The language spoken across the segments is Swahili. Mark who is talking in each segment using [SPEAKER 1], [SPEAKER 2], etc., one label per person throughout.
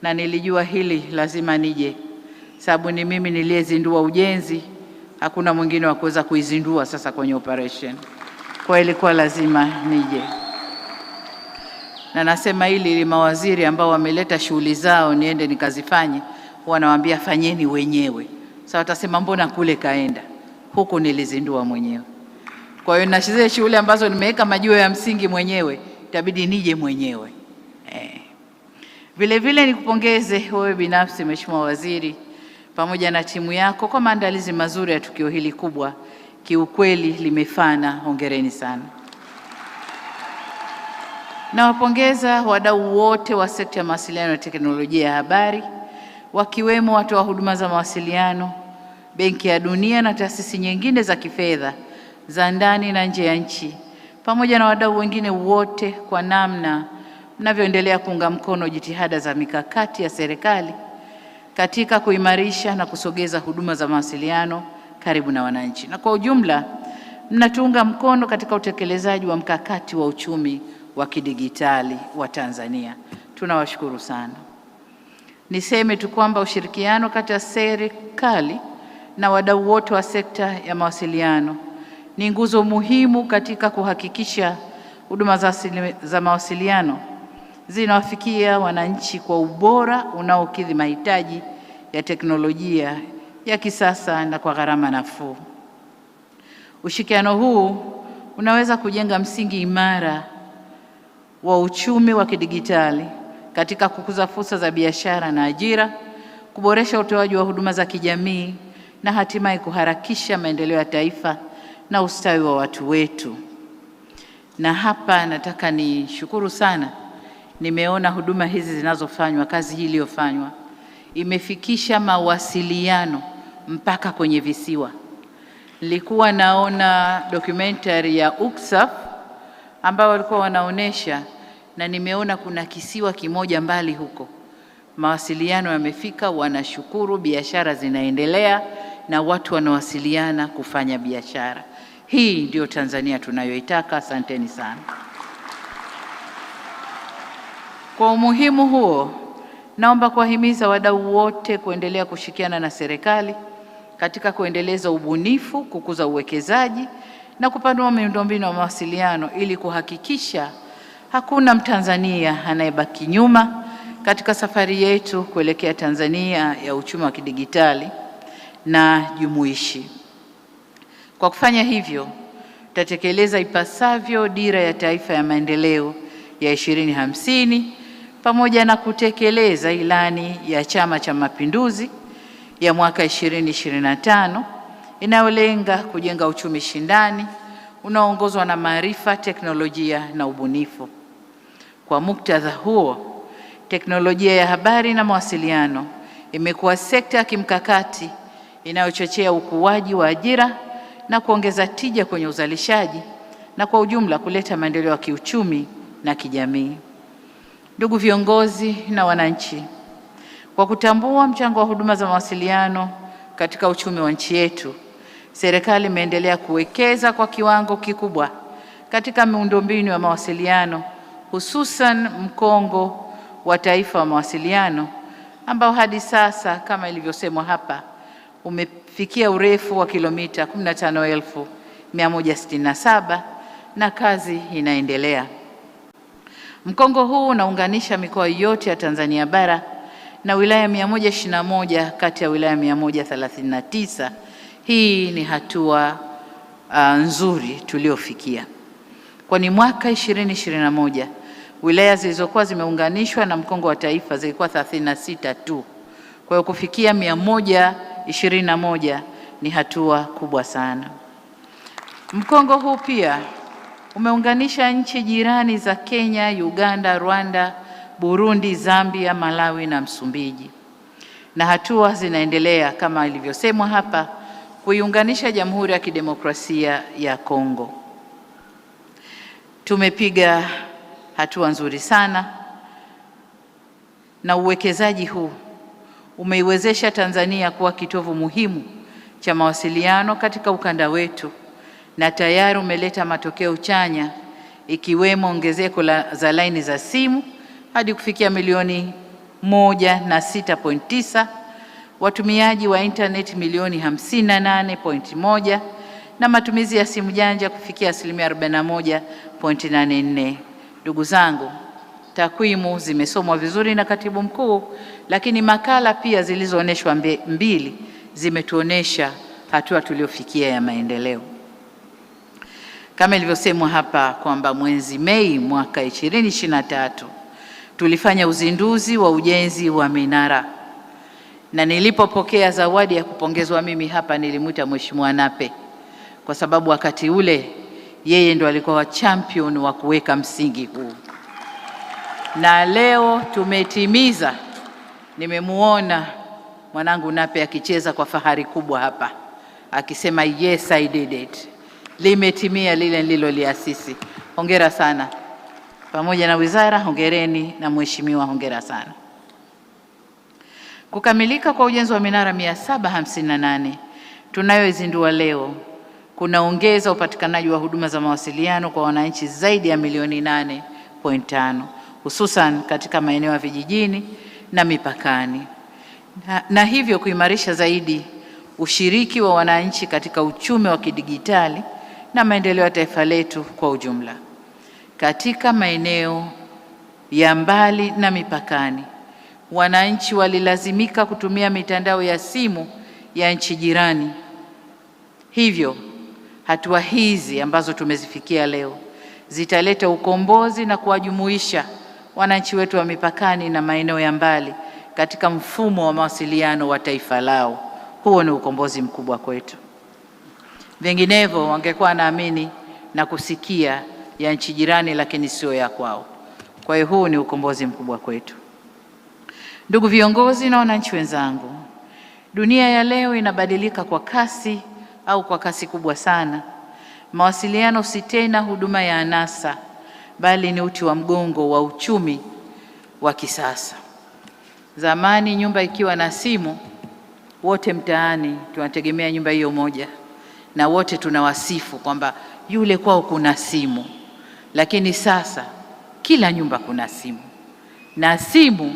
[SPEAKER 1] na nilijua hili lazima nije, sababu ni mimi niliyezindua ujenzi, hakuna mwingine wa kuweza kuizindua sasa kwenye operation. Kwa ilikuwa lazima nije, na nasema hili ili mawaziri ambao wameleta shughuli zao niende nikazifanye, wanawaambia fanyeni wenyewe. Sasa watasema mbona kule kaenda, huku nilizindua mwenyewe. Kwa hiyo na zile shughuli ambazo nimeweka majiwe ya msingi mwenyewe, itabidi nije mwenyewe. Vile vile nikupongeze wewe binafsi Mheshimiwa Waziri pamoja na timu yako kwa maandalizi mazuri ya tukio hili kubwa. Kiukweli limefana, hongereni sana. Nawapongeza wadau wote wa sekta ya mawasiliano na teknolojia ya habari, wakiwemo watoa huduma za mawasiliano, Benki ya Dunia na taasisi nyingine za kifedha za ndani na nje ya nchi, pamoja na wadau wengine wote kwa namna mnavyoendelea kuunga mkono jitihada za mikakati ya serikali katika kuimarisha na kusogeza huduma za mawasiliano karibu na wananchi. Na kwa ujumla mnatuunga mkono katika utekelezaji wa mkakati wa uchumi wa kidigitali wa Tanzania. Tunawashukuru sana. Niseme tu kwamba ushirikiano kati ya serikali na wadau wote wa sekta ya mawasiliano ni nguzo muhimu katika kuhakikisha huduma za mawasiliano zinawafikia wananchi kwa ubora unaokidhi mahitaji ya teknolojia ya kisasa na kwa gharama nafuu. Ushirikiano huu unaweza kujenga msingi imara wa uchumi wa kidigitali katika kukuza fursa za biashara na ajira, kuboresha utoaji wa huduma za kijamii na hatimaye kuharakisha maendeleo ya taifa na ustawi wa watu wetu. Na hapa nataka nishukuru sana, nimeona huduma hizi zinazofanywa, kazi hii iliyofanywa imefikisha mawasiliano mpaka kwenye visiwa. Nilikuwa naona documentary ya UCSAF ambao walikuwa wanaonesha, na nimeona kuna kisiwa kimoja mbali huko mawasiliano yamefika, wanashukuru, biashara zinaendelea na watu wanawasiliana kufanya biashara. Hii ndio Tanzania tunayoitaka. Asanteni sana. Kwa umuhimu huo, naomba kuwahimiza wadau wote kuendelea kushirikiana na serikali katika kuendeleza ubunifu, kukuza uwekezaji na kupanua miundombinu ya mawasiliano ili kuhakikisha hakuna Mtanzania anayebaki nyuma katika safari yetu kuelekea Tanzania ya uchumi wa kidigitali na jumuishi. Kwa kufanya hivyo, tutatekeleza ipasavyo dira ya taifa ya maendeleo ya 2050 pamoja na kutekeleza ilani ya Chama cha Mapinduzi ya mwaka 2025 inayolenga kujenga uchumi shindani unaoongozwa na maarifa, teknolojia na ubunifu. Kwa muktadha huo, teknolojia ya habari na mawasiliano imekuwa sekta ya kimkakati inayochochea ukuaji wa ajira na kuongeza tija kwenye uzalishaji na kwa ujumla kuleta maendeleo ya kiuchumi na kijamii. Ndugu viongozi na wananchi, kwa kutambua mchango wa huduma za mawasiliano katika uchumi wa nchi yetu, serikali imeendelea kuwekeza kwa kiwango kikubwa katika miundombinu ya mawasiliano, hususan mkongo wa taifa wa mawasiliano ambao hadi sasa kama ilivyosemwa hapa umefikia urefu wa kilomita 15,167 na kazi inaendelea. Mkongo huu unaunganisha mikoa yote ya Tanzania bara na wilaya 121 kati ya wilaya 139. Hii ni hatua nzuri tuliofikia. Kwani mwaka 2021 wilaya zilizokuwa zimeunganishwa na mkongo wa taifa zilikuwa 36 tu. Kwa hiyo kufikia 121 ni hatua kubwa sana. Mkongo huu pia umeunganisha nchi jirani za Kenya, Uganda, Rwanda, Burundi, Zambia, Malawi na Msumbiji. Na hatua zinaendelea kama ilivyosemwa hapa kuiunganisha Jamhuri ya Kidemokrasia ya Kongo. Tumepiga hatua nzuri sana na uwekezaji huu umeiwezesha Tanzania kuwa kitovu muhimu cha mawasiliano katika ukanda wetu na tayari umeleta matokeo chanya ikiwemo ongezeko za laini za simu hadi kufikia milioni 106.9, watumiaji wa internet milioni 58.1 na matumizi ya simu janja kufikia 41.84. Ndugu zangu, takwimu zimesomwa vizuri na Katibu Mkuu, lakini makala pia zilizoonyeshwa mbili zimetuonesha hatua tuliofikia ya maendeleo. Kama ilivyosemwa hapa kwamba mwezi Mei mwaka 2023 tulifanya uzinduzi wa ujenzi wa minara, na nilipopokea zawadi ya kupongezwa mimi hapa nilimwita Mheshimiwa Nape, kwa sababu wakati ule yeye ndo alikuwa wa champion wa kuweka msingi huu, na leo tumetimiza. Nimemuona mwanangu Nape akicheza kwa fahari kubwa hapa akisema yes I did it. Limetimia lile nililoliasisi. Hongera sana. Pamoja na wizara, hongereni, na mheshimiwa, hongera sana. Kukamilika kwa ujenzi wa minara 758 tunayoizindua leo kunaongeza upatikanaji wa huduma za mawasiliano kwa wananchi zaidi ya milioni 8.5, hususan katika maeneo ya vijijini na mipakani, na hivyo kuimarisha zaidi ushiriki wa wananchi katika uchumi wa kidigitali na maendeleo ya taifa letu kwa ujumla. Katika maeneo ya mbali na mipakani, wananchi walilazimika kutumia mitandao ya simu ya nchi jirani. Hivyo hatua hizi ambazo tumezifikia leo zitaleta ukombozi na kuwajumuisha wananchi wetu wa mipakani na maeneo ya mbali katika mfumo wa mawasiliano wa taifa lao. Huo ni ukombozi mkubwa kwetu. Vinginevyo wangekuwa naamini na kusikia ya nchi jirani lakini sio ya kwao. Kwa hiyo huu ni ukombozi mkubwa kwetu. Ndugu viongozi na wananchi wenzangu, dunia ya leo inabadilika kwa kasi kwa kasi kubwa sana. Mawasiliano si tena huduma ya anasa, bali ni uti wa mgongo wa uchumi wa kisasa. Zamani nyumba ikiwa na simu, wote mtaani tunategemea nyumba hiyo moja, na wote tunawasifu kwamba yule kwao kuna simu. Lakini sasa kila nyumba kuna simu, na simu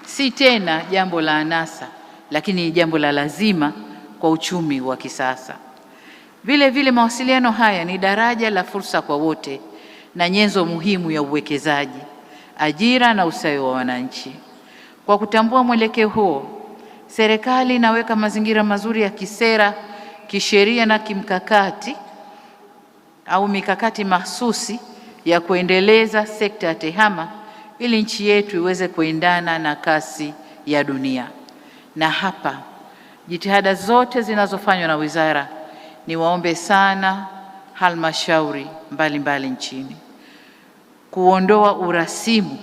[SPEAKER 1] si tena jambo la anasa, lakini ni jambo la lazima kwa uchumi wa kisasa. Vile vile mawasiliano haya ni daraja la fursa kwa wote na nyenzo muhimu ya uwekezaji, ajira na ustawi wa wananchi. Kwa kutambua mwelekeo huo, serikali inaweka mazingira mazuri ya kisera, kisheria na kimkakati mikakati mahsusi ya kuendeleza sekta ya tehama ili nchi yetu iweze kuendana na kasi ya dunia. Na hapa jitihada zote zinazofanywa na wizara, niwaombe sana halmashauri mbalimbali nchini kuondoa urasimu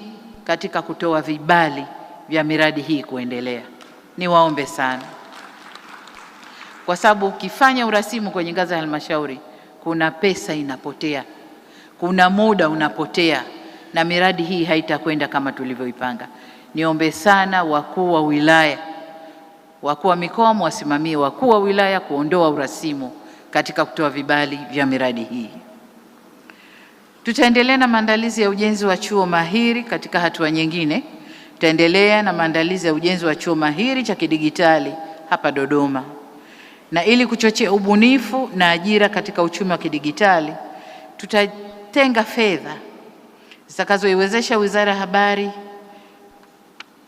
[SPEAKER 1] katika kutoa vibali vya miradi hii kuendelea. Niwaombe sana, kwa sababu ukifanya urasimu kwenye ngazi ya halmashauri, kuna pesa inapotea, kuna muda unapotea, na miradi hii haitakwenda kama tulivyoipanga. Niombe sana wakuu wa wilaya, wakuu wa mikoa wasimamie wakuu wa wilaya kuondoa urasimu katika kutoa vibali vya miradi hii. Tutaendelea na maandalizi ya ujenzi wa chuo mahiri. Katika hatua nyingine, tutaendelea na maandalizi ya ujenzi wa chuo mahiri cha kidigitali hapa Dodoma. Na ili kuchochea ubunifu na ajira katika uchumi wa kidigitali, tutatenga fedha zitakazoiwezesha Wizara ya Habari,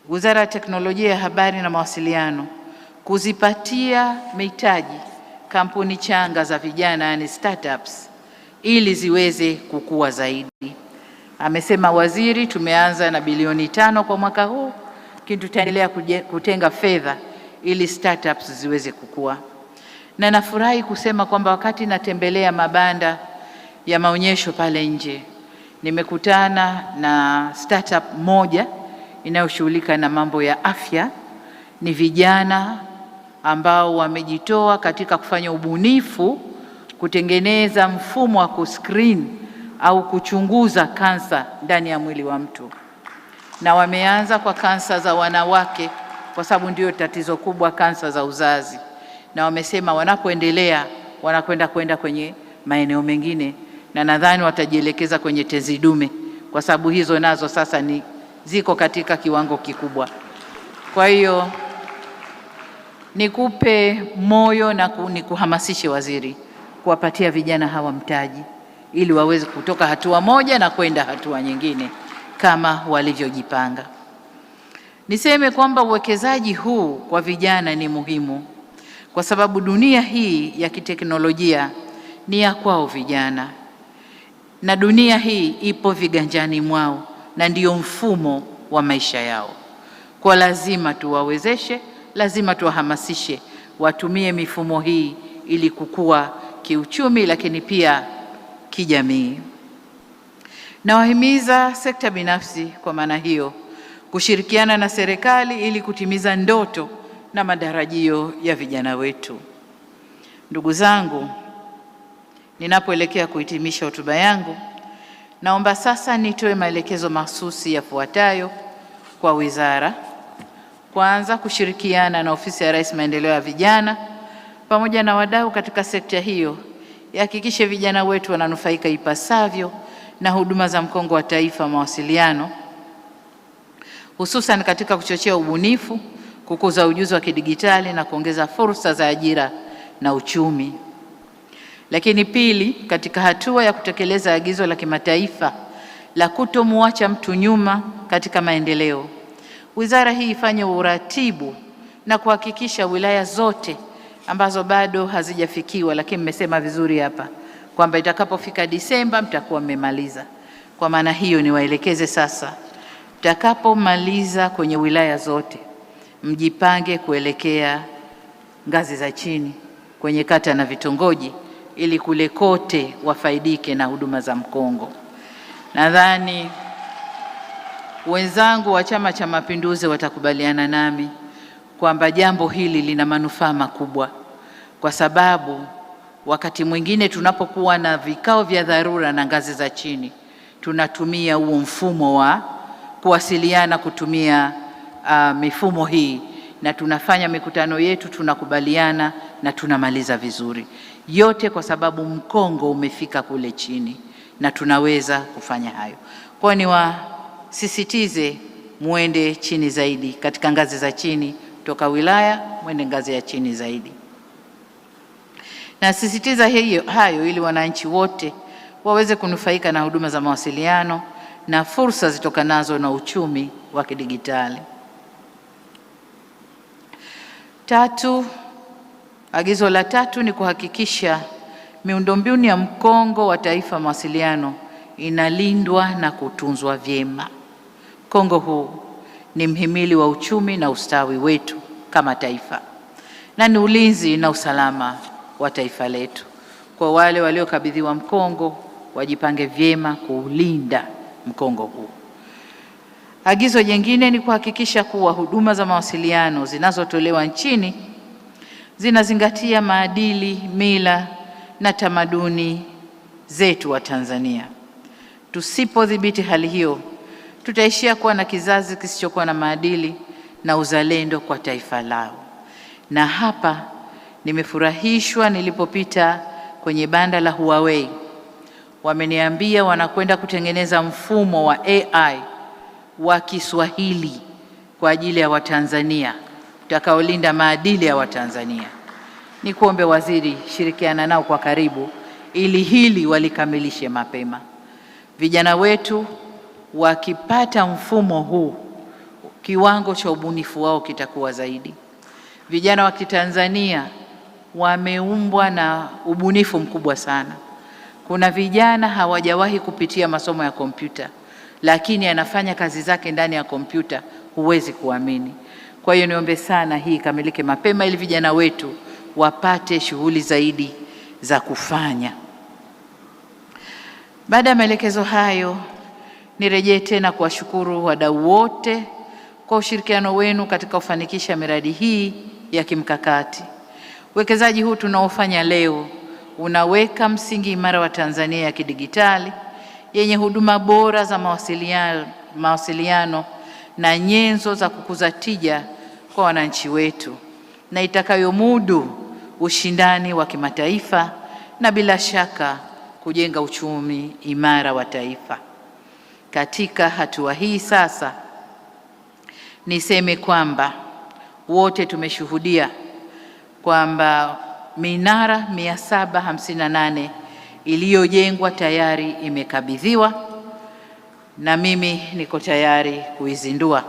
[SPEAKER 1] Wizara ya Teknolojia ya Habari na Mawasiliano kuzipatia mitaji kampuni changa za vijana, yani startups, ili ziweze kukua zaidi. Amesema waziri tumeanza na bilioni 5 kwa mwaka huu, lakini tutaendelea kutenga fedha ili startups ziweze kukua. Na nafurahi kusema kwamba wakati natembelea mabanda ya maonyesho pale nje, nimekutana na startup moja inayoshughulika na mambo ya afya. Ni vijana ambao wamejitoa katika kufanya ubunifu, kutengeneza mfumo wa kuscreen au kuchunguza kansa ndani ya mwili wa mtu, na wameanza kwa kansa za wanawake kwa sababu ndio tatizo kubwa, kansa za uzazi, na wamesema wanapoendelea wanakwenda kwenye maeneo mengine, na nadhani watajielekeza kwenye tezi dume kwa sababu hizo nazo sasa ziko katika kiwango kikubwa. Kwa hiyo nikupe moyo na nikuhamasishe waziri kuwapatia vijana hawa mtaji ili waweze kutoka hatua moja na kwenda hatua nyingine kama walivyojipanga. Niseme kwamba uwekezaji huu kwa vijana ni muhimu kwa sababu dunia hii ya kiteknolojia ni ya kwao vijana, na dunia hii ipo viganjani mwao na ndiyo mfumo wa maisha yao. Kwa lazima tuwawezeshe, lazima tuwahamasishe watumie mifumo hii ili kukua kiuchumi, lakini pia kijamii. Nawahimiza sekta binafsi kwa maana hiyo kushirikiana na serikali ili kutimiza ndoto na matarajio ya vijana wetu. Ndugu zangu, ninapoelekea kuhitimisha hotuba yangu, naomba sasa nitoe maelekezo mahsusi yafuatayo kwa wizara. Kwanza, kushirikiana na Ofisi ya Rais Maendeleo ya Vijana pamoja na wadau katika sekta hiyo ihakikishe vijana wetu wananufaika ipasavyo na huduma za mkongo wa taifa mawasiliano, hususan katika kuchochea ubunifu, kukuza ujuzi wa kidigitali na kuongeza fursa za ajira na uchumi. Lakini pili, katika hatua ya kutekeleza agizo la kimataifa la kutomwacha mtu nyuma katika maendeleo, wizara hii ifanye uratibu na kuhakikisha wilaya zote ambazo bado hazijafikiwa, lakini mmesema vizuri hapa kwamba itakapofika Disemba mtakuwa mmemaliza. Kwa maana hiyo niwaelekeze sasa, mtakapomaliza kwenye wilaya zote mjipange kuelekea ngazi za chini kwenye kata na vitongoji ili kule kote wafaidike na huduma za mkongo. Nadhani wenzangu wa Chama cha Mapinduzi watakubaliana nami kwamba jambo hili lina manufaa makubwa, kwa sababu wakati mwingine tunapokuwa na vikao vya dharura na ngazi za chini tunatumia huo mfumo wa kuwasiliana kutumia mifumo hii, na tunafanya mikutano yetu, tunakubaliana na tunamaliza vizuri, yote kwa sababu mkongo umefika kule chini na tunaweza kufanya hayo. Kwa niwasisitize muende chini zaidi katika ngazi za chini, toka wilaya mwende ngazi ya chini zaidi. Nasisitiza hayo ili wananchi wote waweze kunufaika na huduma za mawasiliano na fursa zitokanazo na uchumi wa kidigitali. Tatu, agizo la tatu ni kuhakikisha miundombinu ya mkongo wa taifa mawasiliano inalindwa na kutunzwa vyema. Mkongo huu ni mhimili wa uchumi na ustawi wetu kama taifa na ni ulinzi na usalama wa taifa letu. Kwa wale waliokabidhiwa mkongo wajipange vyema kuulinda mkongo huu. Agizo jingine ni kuhakikisha kuwa huduma za mawasiliano zinazotolewa nchini zinazingatia maadili, mila na tamaduni zetu wa Tanzania. Tusipodhibiti hali hiyo, tutaishia kuwa na kizazi kisichokuwa na maadili na uzalendo kwa taifa lao. Na hapa nimefurahishwa nilipopita kwenye banda la Huawei, wameniambia wanakwenda kutengeneza mfumo wa AI wa Kiswahili kwa ajili ya Watanzania utakaolinda maadili ya Watanzania. Nikuombe waziri, shirikiana nao kwa karibu ili hili walikamilishe mapema. Vijana wetu wakipata mfumo huu, kiwango cha ubunifu wao kitakuwa zaidi. Vijana wa Kitanzania wameumbwa na ubunifu mkubwa sana. Kuna vijana hawajawahi kupitia masomo ya kompyuta, lakini anafanya kazi zake ndani ya kompyuta, huwezi kuamini. Kwa hiyo niombe sana hii ikamilike mapema ili vijana wetu wapate shughuli zaidi za kufanya. Baada ya maelekezo hayo, nirejee tena kuwashukuru wadau wote kwa ushirikiano wenu katika kufanikisha miradi hii ya kimkakati. Uwekezaji huu tunaofanya leo unaweka msingi imara wa Tanzania ya kidigitali yenye huduma bora za mawasiliano na nyenzo za kukuza tija kwa wananchi wetu na itakayomudu ushindani wa kimataifa na bila shaka kujenga uchumi imara wa taifa. Katika hatua hii sasa, niseme kwamba wote tumeshuhudia kwamba minara 758 iliyojengwa tayari imekabidhiwa na mimi niko tayari kuizindua.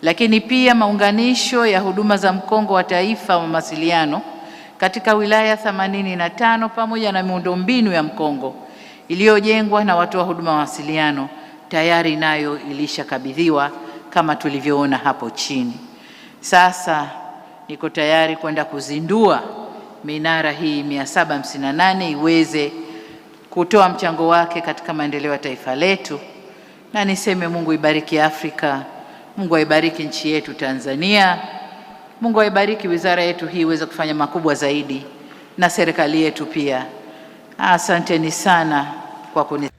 [SPEAKER 1] Lakini pia maunganisho ya huduma za mkongo wa taifa wa mawasiliano katika wilaya 85 pamoja na miundombinu ya mkongo iliyojengwa na watoa huduma wa mawasiliano tayari nayo ilishakabidhiwa kama tulivyoona hapo chini. Sasa niko tayari kwenda kuzindua minara hii 758 iweze kutoa mchango wake katika maendeleo ya taifa letu, na niseme Mungu ibariki Afrika, Mungu aibariki nchi yetu Tanzania, Mungu aibariki wizara yetu hii iweze kufanya makubwa zaidi, na serikali yetu pia. Asanteni sana kwa kuni